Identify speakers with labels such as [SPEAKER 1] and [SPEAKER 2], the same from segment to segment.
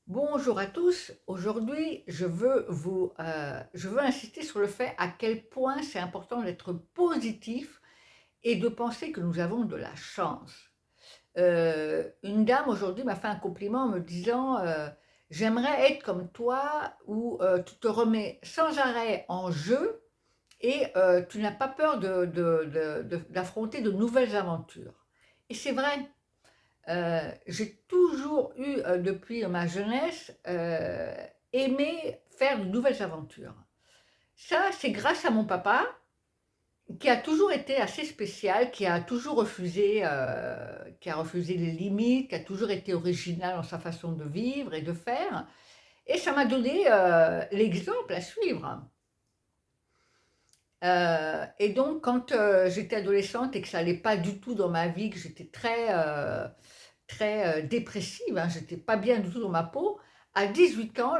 [SPEAKER 1] Bonjour à tous. Aujourd'hui, je veux insister sur le fait à quel point c'est important d'être positif et de penser que nous avons de la chance. Une dame aujourd'hui m'a fait un compliment en me disant, «J'aimerais être comme toi où, tu te remets sans arrêt en jeu et tu n'as pas peur d'affronter de nouvelles aventures» et c'est vrai. J'ai toujours eu, depuis ma jeunesse, aimé faire de nouvelles aventures. Ça, c'est grâce à mon papa, qui a toujours été assez spécial, qui a refusé les limites, qui a toujours été original dans sa façon de vivre et de faire et ça m'a donné, l'exemple à suivre. Et donc quand, j'étais adolescente et que ça allait pas du tout dans ma vie, que j'étais très, dépressive, hein, j'étais pas bien du tout dans ma peau. À 18 ans,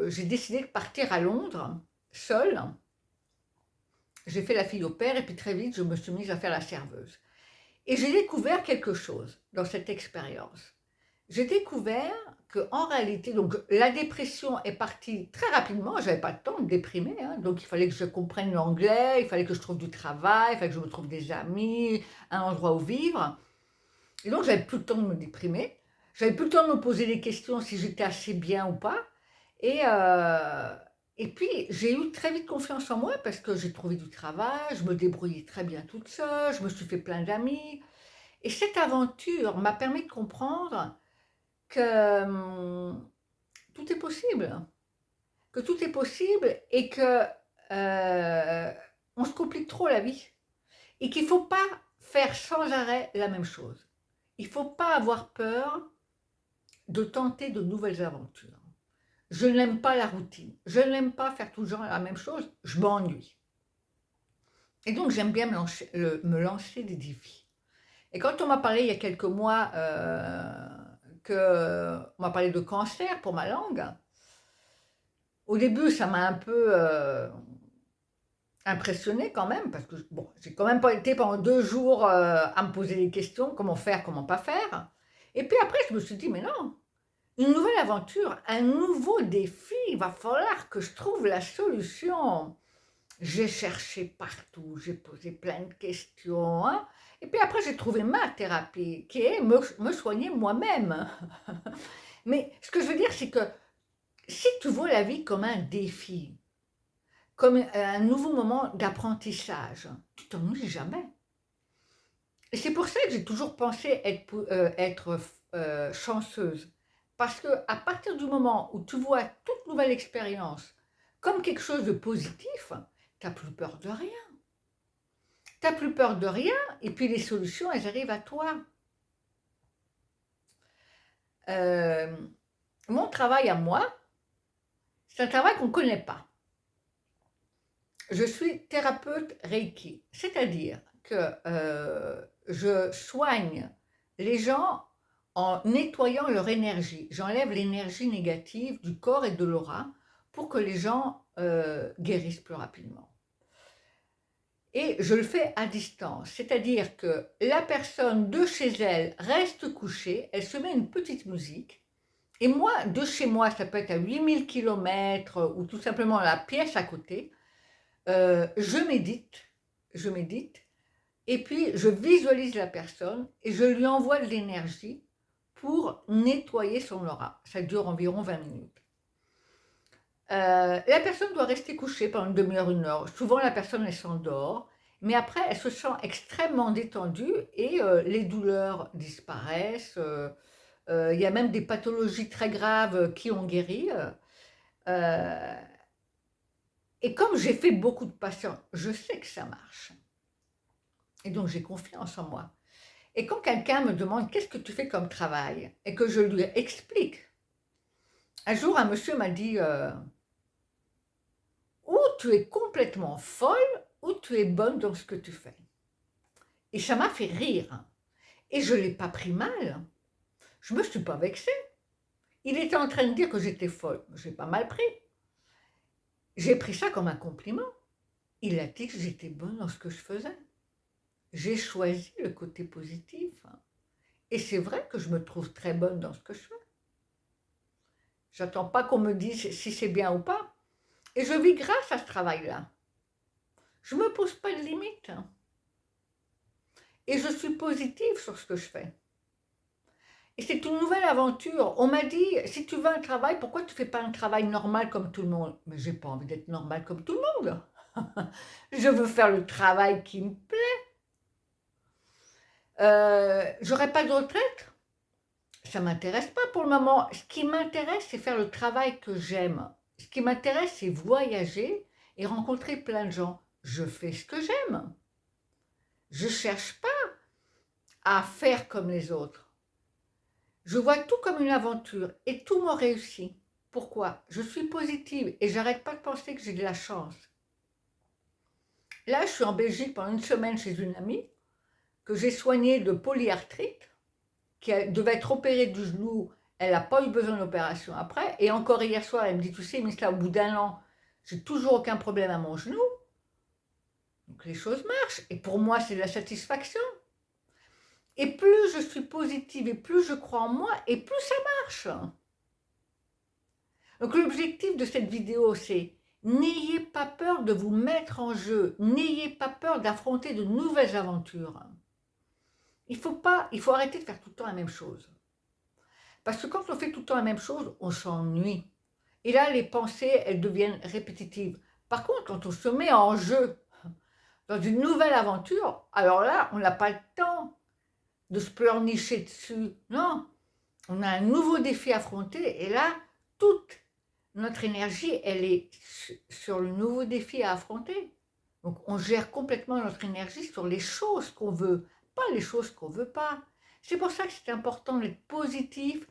[SPEAKER 1] j'ai décidé de partir à Londres, seule. J'ai fait la fille au père et puis très vite, je me suis mise à faire la serveuse et j'ai découvert quelque chose dans cette expérience. J'ai découvert qu'en réalité donc la dépression est partie très rapidement, j'avais pas le temps de déprimer, hein, donc il fallait que je comprenne l'anglais, il fallait que je trouve du travail, il fallait que je me trouve des amis, un endroit où vivre. Et donc, j'avais plus le temps de me déprimer. J'avais plus le temps de me poser des questions si j'étais assez bien ou pas. Et, heu, et puis, j'ai eu très vite confiance en moi parce que j'ai trouvé du travail, je me débrouillais très bien toute seule, je me suis fait plein d'amis. Et cette aventure m'a permis de comprendre que tout est possible, que tout est possible et que on se complique trop la vie et qu'il ne faut pas faire sans arrêt la même chose. Il ne faut pas avoir peur de tenter de nouvelles aventures. Je n'aime pas la routine. Je n'aime pas faire toujours la même chose. Je m'ennuie. Et donc, j'aime bien me lancer des défis. Et quand on m'a parlé il y a quelques mois, on m'a parlé de cancer pour ma langue, au début, ça m'a un peu impressionnée quand même, parce que bon, j'ai quand même pas été pendant 2 jours à me poser des questions, comment faire, comment pas faire. Et puis après, je me suis dit, mais non, une nouvelle aventure, un nouveau défi, il va falloir que je trouve la solution. J'ai cherché partout, j'ai posé plein de questions, hein, et puis après j'ai trouvé ma thérapie, qui est me soigner moi-même. Mais ce que je veux dire, c'est que si tu vois la vie comme un défi, comme un nouveau moment d'apprentissage, tu t'ennuies jamais. Et c'est pour ça que j'ai toujours pensé être chanceuse. Parce que à partir du moment où tu vois toute nouvelle expérience comme quelque chose de positif, tu n'as plus peur de rien. Tu n'as plus peur de rien et puis les solutions, elles arrivent à toi. Hem, Mon travail à moi, c'est un travail qu'on ne connaît pas. Je suis thérapeute Reiki, c'est-à-dire que, je soigne les gens en nettoyant leur énergie. J'enlève l'énergie négative du corps et de l'aura pour que les gens, guérissent plus rapidement et je le fais à distance. C'est-à-dire que la personne de chez elle reste couchée, elle se met une petite musique et moi, de chez moi, ça peut être à 8 000 kilomètres ou tout simplement la pièce à côté. Je médite et puis je visualise la personne et je lui envoie de l'énergie pour nettoyer son aura. Ça dure environ 20 minutes. La personne doit rester couchée pendant une demi heure, une heure. Souvent la personne elle s'endort, mais après elle se sent extrêmement détendue et les douleurs disparaissent, il y a même des pathologies très graves qui ont guéri, heu et comme j'ai fait beaucoup de patients, je sais que ça marche. Et donc j'ai confiance en moi. Et quand quelqu'un me demande: «Qu'est-ce que tu fais comme travail?» et que je lui explique. Un jour, un monsieur m'a dit, «Ou tu es complètement folle ou tu es bonne dans ce que tu fais» et ça m'a fait rire et je ne l'ai pas pris mal. Je me suis pas vexée. Il était en train de dire que j'étais folle. Je l'ai pas mal pris. J'ai pris ça comme un compliment. Il a dit que j'étais bonne dans ce que je faisais. J'ai choisi le côté positif et c'est vrai que je me trouve très bonne dans ce que je fais. J'attends pas qu'on me dise si c'est bien ou pas. Et je vis grâce à ce travail-là. Je ne me pose pas de limites. Et je suis positive sur ce que je fais. Et c'est une nouvelle aventure. On m'a dit, si tu veux un travail, pourquoi tu ne fais pas un travail normal comme tout le monde? Mais j'ai pas envie d'être normal comme tout le monde. Je veux faire le travail qui me plaît. J'aurai pas de retraite? Ça ne m'intéresse pas pour le moment. Ce qui m'intéresse, c'est faire le travail que j'aime. Ce qui m'intéresse, c'est voyager et rencontrer plein de gens. Je fais ce que j'aime. Je ne cherche pas à faire comme les autres. Je vois tout comme une aventure et tout me réussit. Pourquoi? Je suis positive et j'arrête pas de penser que j'ai de la chance. Là, je suis en Belgique pendant une semaine chez une amie que j'ai soignée de polyarthrite, qui devait être opérée du genou. Elle n'a pas eu besoin d'opération après. Et encore hier soir, elle me dit, tu sais, mais là, au bout d'un an, j'ai toujours aucun problème à mon genou. Donc les choses marchent. Et pour moi, c'est de la satisfaction. Et plus je suis positive et plus je crois en moi, et plus ça marche. Donc l'objectif de cette vidéo, c'est n'ayez pas peur de vous mettre en jeu, n'ayez pas peur d'affronter de nouvelles aventures. Il faut arrêter de faire tout le temps la même chose. Parce que quand on fait tout le temps la même chose, on s'ennuie. Et là, les pensées, elles deviennent répétitives. Par contre, quand on se met en jeu dans une nouvelle aventure, alors là, on n'a pas le temps de se pleurnicher dessus. Non, on a un nouveau défi à affronter et là, toute notre énergie, elle est sur le nouveau défi à affronter. Donc, on gère complètement notre énergie sur les choses qu'on veut, pas les choses qu'on ne veut pas. C'est pour ça que c'est important d'être positif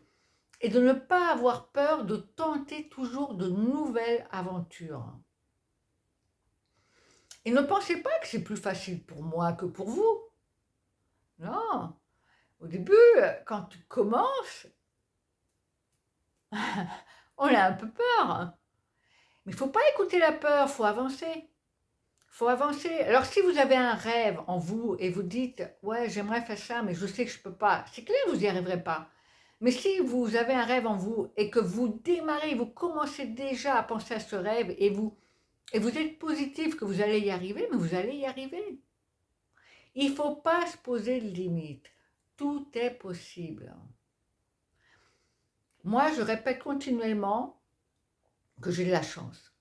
[SPEAKER 1] et de ne pas avoir peur de tenter toujours de nouvelles aventures. Et ne pensez pas que c'est plus facile pour moi que pour vous. Non. Au début, quand tu commences, on a un peu peur. Mais il ne faut pas écouter la peur, il faut avancer. Il faut avancer. Alors si vous avez un rêve en vous et vous dites « ouais, j'aimerais faire ça, mais je sais que je ne peux pas », c'est clair, vous n'y arriverez pas. Mais si vous avez un rêve en vous et que vous démarrez, vous commencez déjà à penser à ce rêve et vous êtes positif que vous allez y arriver, mais vous allez y arriver. Il ne faut pas se poser de limites. Tout est possible. Moi, je répète continuellement que j'ai de la chance.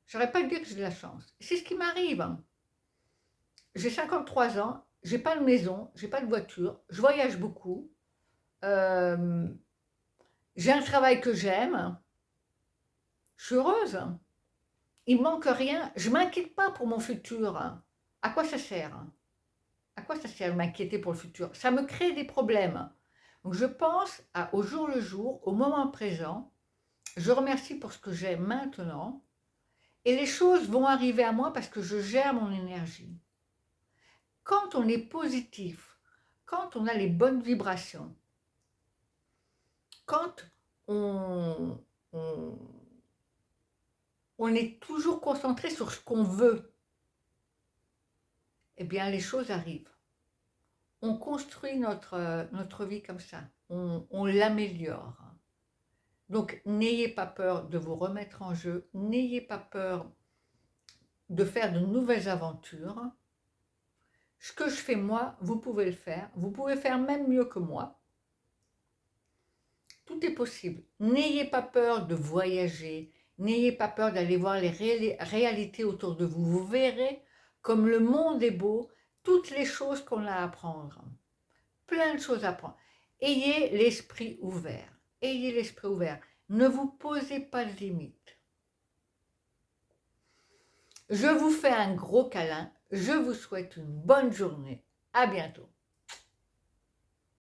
[SPEAKER 1] Je n'arrête pas de dire que j'ai de la chance. C'est ce qui m'arrive. J'ai 53 ans, je n'ai pas de maison, je n'ai pas de voiture, je voyage beaucoup. J'ai un travail que j'aime. Je suis heureuse. Il ne manque rien. Je ne m'inquiète pas pour mon futur. À quoi ça sert? À quoi ça sert de m'inquiéter pour le futur? Ça me crée des problèmes. Donc je pense au jour le jour, au moment présent. Je remercie pour ce que j'ai maintenant. Et les choses vont arriver à moi parce que je gère mon énergie. Quand on est positif, quand on a les bonnes vibrations, quand on est toujours concentré sur ce qu'on veut, eh bien les choses arrivent. On construit notre vie comme ça, on l'améliore. Donc n'ayez pas peur de vous remettre en jeu, n'ayez pas peur de faire de nouvelles aventures. Ce que je fais moi, vous pouvez le faire, vous pouvez faire même mieux que moi. Tout est possible. N'ayez pas peur de voyager, n'ayez pas peur d'aller voir les réalités autour de vous. Vous verrez comme le monde est beau, toutes les choses qu'on a à apprendre. Plein de choses à apprendre. Ayez l'esprit ouvert. Ayez l'esprit ouvert. Ne vous posez pas de limites. Je vous fais un gros câlin. Je vous souhaite une bonne journée. À bientôt.